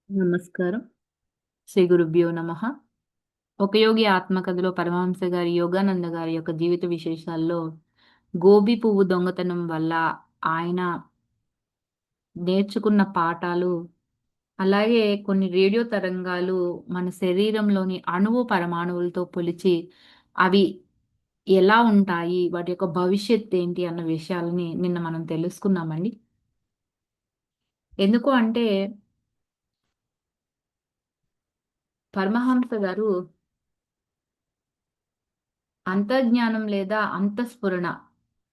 నమస్కారం. శ్రీ గురుభ్యో నమః. ఒక యోగి ఆత్మకథలో పరమహంస గారి యోగానంద గారి యొక్క జీవిత విశేషాల్లో గోబీ పువ్వు దొంగతనం వల్ల ఆయన నేర్చుకున్న పాఠాలు, అలాగే కొన్ని రేడియో తరంగాలు మన శరీరంలోని అణువు పరమాణువులతో పొలిచి అవి ఎలా ఉంటాయి? వాటి యొక్క భవిష్యత్ ఏంటి? అన్న విషయాలని నిన్న మనం తెలుసుకున్నామండి. ఎందుకు అంటే పరమహంస గారు అంతర్జ్ఞానం లేదా అంతఃస్ఫురణ.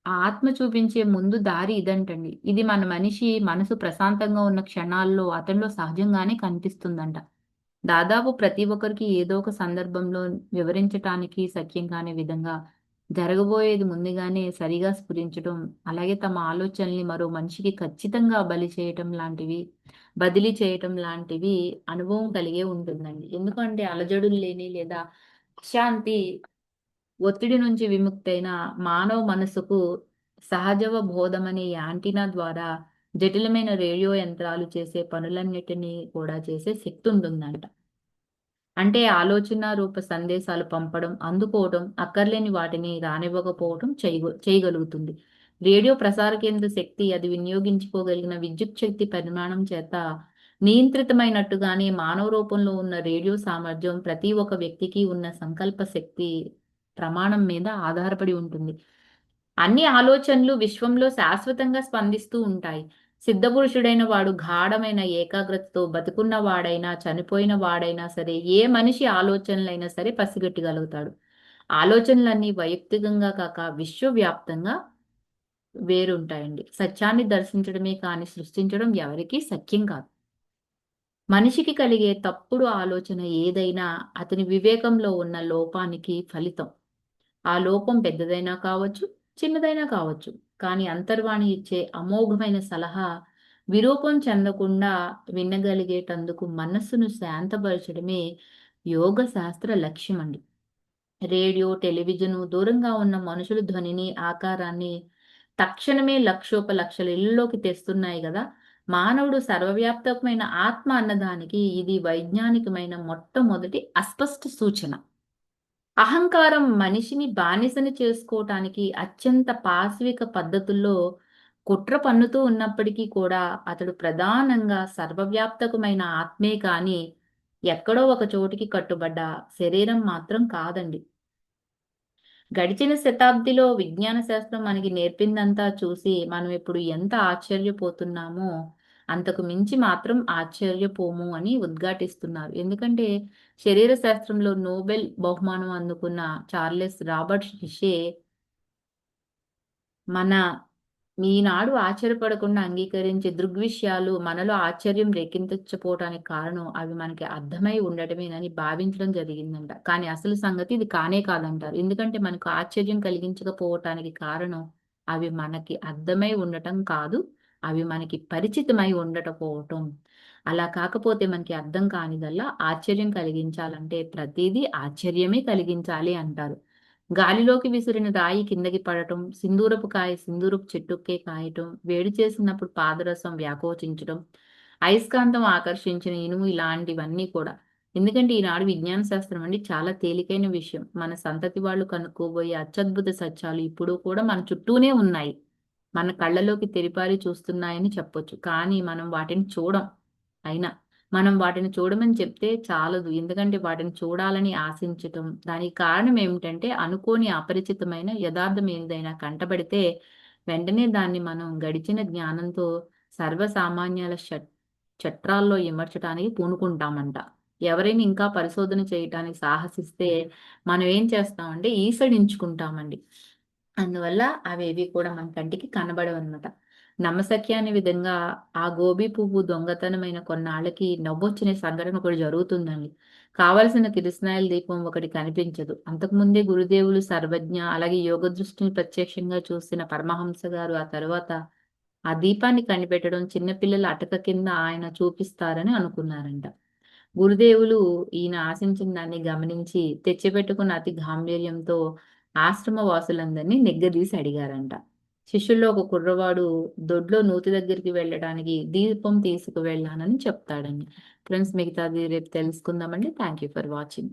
ఆ ఆత్మ చూపించే ముందు దారి ఇదంటండి. ఇది మన మనిషి మనసు ప్రశాంతంగా ఉన్న క్షణాల్లో అతనిలో సహజంగానే కనిపిస్తుందంట. దాదాపు ప్రతి ఒక్కరికి ఏదో ఒక సందర్భంలో వివరించటానికి సఖ్యం కాని విధంగా జరగబోయేది ముందుగానే సరిగా స్ఫురించటం, అలాగే తమ ఆలోచనల్ని మరో మనిషికి ఖచ్చితంగా బదిలీ చేయటం లాంటివి అనుభవం కలిగే ఉంటుందండి. ఎందుకంటే అలజడులు లేని లేదా అశాంతి ఒత్తిడి నుంచి విముక్తైన మానవ మనసుకు సహజవబోధమనే యాంటీనా ద్వారా జటిలమైన రేడియో యంత్రాలు చేసే పనులన్నిటినీ కూడా చేసే శక్తుంటుందంట. అంటే ఆలోచన రూప సందేశాలు పంపడం, అందుకోవడం, అక్కర్లేని వాటిని రానివ్వకపోవడం చేయగలుగుతుంది. రేడియో ప్రసార కేంద్ర శక్తి అది వినియోగించుకోగలిగిన విద్యుత్ శక్తి పరిమాణం చేత నియంత్రితమైనట్టుగానే మానవ రూపంలో ఉన్న రేడియో సామర్థ్యం ప్రతి ఒక్క వ్యక్తికి ఉన్న సంకల్ప శక్తి ప్రమాణం మీద ఆధారపడి ఉంటుంది. అన్ని ఆలోచనలు విశ్వంలో శాశ్వతంగా స్పందిస్తూ ఉంటాయి. సిద్ధపురుషుడైన వాడు గాఢమైన ఏకాగ్రతతో బతికున్న వాడైనా, చనిపోయిన వాడైనా సరే, ఏ మనిషి ఆలోచనలైనా సరే పసిగట్టగలుగుతాడు. ఆలోచనలన్నీ వైయక్తికంగా కాక విశ్వవ్యాప్తంగా వేరుంటాయండి. సత్యాన్ని దర్శించడమే కానీ సృష్టించడం ఎవరికీ శక్యం కాదు. మనిషికి కలిగే తప్పుడు ఆలోచన ఏదైనా అతని వివేకంలో ఉన్న లోపానికి ఫలితం. ఆ లోపం పెద్దదైనా కావచ్చు, చిన్నదైనా కావచ్చు. కానీ అంతర్వాణి ఇచ్చే అమోఘమైన సలహా విరూపం చెందకుండా వినగలిగేటందుకు మనస్సును శాంతపరచడమే యోగ శాస్త్ర లక్ష్యమండి. రేడియో, టెలివిజను దూరంగా ఉన్న మనుషుల ధ్వనిని, ఆకారాన్ని తక్షణమే లక్షోపలక్షల ఇళ్లలోకి తెస్తున్నాయి గదా! మానవుడు సర్వవ్యాప్తకమైన ఆత్మ అన్నదానికి ఇది వైజ్ఞానికమైన మొట్టమొదటి అస్పష్ట సూచన. అహంకారం మనిషిని బానిసని చేసుకోవటానికి అత్యంత పాశవిక పద్ధతుల్లో కుట్ర పన్నుతూ ఉన్నప్పటికీ కూడా అతడు ప్రధానంగా సర్వవ్యాప్తకమైన ఆత్మే కానీ ఎక్కడో ఒక చోటికి కట్టుబడ్డ శరీరం మాత్రం కాదండి. గడిచిన శతాబ్దిలో విజ్ఞాన శాస్త్రం మనకి నేర్పిందంతా చూసి మనం ఇప్పుడు ఎంత ఆశ్చర్యపోతున్నామో అంతకు మించి మాత్రం ఆశ్చర్యపోము అని ఉద్ఘాటిస్తున్నారు. ఎందుకంటే శరీర శాస్త్రంలో నోబెల్ బహుమానం అందుకున్న చార్లెస్ రాబర్ట్ షిషే మన ఈనాడు ఆశ్చర్యపడకుండా అంగీకరించే దృగ్విషయాలు మనలో ఆశ్చర్యం రేకెత్తించకపోవటానికి కారణం అవి మనకి అర్థమై ఉండటమేనని భావించడం జరిగిందంట. కానీ అసలు సంగతి ఇది కానే కాదంటారు. ఎందుకంటే మనకు ఆశ్చర్యం కలిగించకపోవటానికి కారణం అవి మనకి అర్థమై ఉండటం కాదు. అవి మనకి పరిచితమై ఉండకపోవటం. అలా కాకపోతే మనకి అర్థం కానిదల్లా ఆశ్చర్యం కలిగించాలంటే ప్రతీదీ ఆశ్చర్యమే కలిగించాలి అంటారు. గాలిలోకి విసిరిన రాయి కిందకి పడటం, సింధూరపు కాయ సింధూరపు చెట్టుకే కాయటం, వేడి చేసినప్పుడు పాదరసం వ్యాకోచించడం, అయస్కాంతం ఆకర్షించిన ఇనుము ఇలాంటివన్నీ కూడా. ఎందుకంటే ఈనాడు విజ్ఞాన శాస్త్రం అండి చాలా తేలికైన విషయం. మన సంతతి వాళ్ళు కనుక్కోబోయే అత్యద్భుత సత్యాలు ఇప్పుడు కూడా మన చుట్టూనే ఉన్నాయి. మన కళ్ళలోకి తెరిపారి చూస్తున్నాయని చెప్పొచ్చు. కానీ మనం వాటిని చూడం. అయినా మనం వాటిని చూడమని చెప్తే చాలదు. ఎందుకంటే వాటిని చూడాలని ఆశించటం. దానికి కారణం ఏమిటంటే అనుకోని అపరిచితమైన యథార్థం ఏదైనా కంటబడితే వెంటనే దాన్ని మనం గడిచిన జ్ఞానంతో సర్వసామాన్యాల చట్రాల్లో ఇమర్చటానికి పూనుకుంటామంట. ఎవరైనా ఇంకా పరిశోధన చేయటానికి సాహసిస్తే మనం ఏం చేస్తామంటే ఈసడించుకుంటామండి. అందువల్ల అవేవి కూడా మన కంటికి కనబడవనమాట. నమ్మశక్యాని విధంగా ఆ గోబీ పువ్వు దొంగతనమైన కొన్నాళ్ళకి నవ్వొచ్చిన సంఘటన ఒకటి జరుగుతుందండి. కావలసిన కిరసనాయిల దీపం ఒకటి కనిపించదు. అంతకుముందే గురుదేవులు సర్వజ్ఞ, అలాగే యోగ దృష్టిని ప్రత్యక్షంగా చూసిన పరమహంస గారు ఆ తర్వాత ఆ దీపాన్ని కనిపెట్టడం చిన్న పిల్లల అటక కింద ఆయన చూపిస్తారని అనుకున్నారంట. గురుదేవులు ఈయన ఆశించిన దాన్ని గమనించి తెచ్చిపెట్టుకున్న అతి గాంభీర్యంతో ఆశ్రమ వాసులందరినీ నిగ్గదీసి అడిగారంట. శిష్యుల్లో ఒక కుర్రవాడు దొడ్లో నూతి దగ్గరికి వెళ్ళడానికి దీపం తీసుకువెళ్ళానని చెప్తాడండి. ఫ్రెండ్స్, మిగతాది రేపు తెలుసుకుందామండి. Thank you for watching.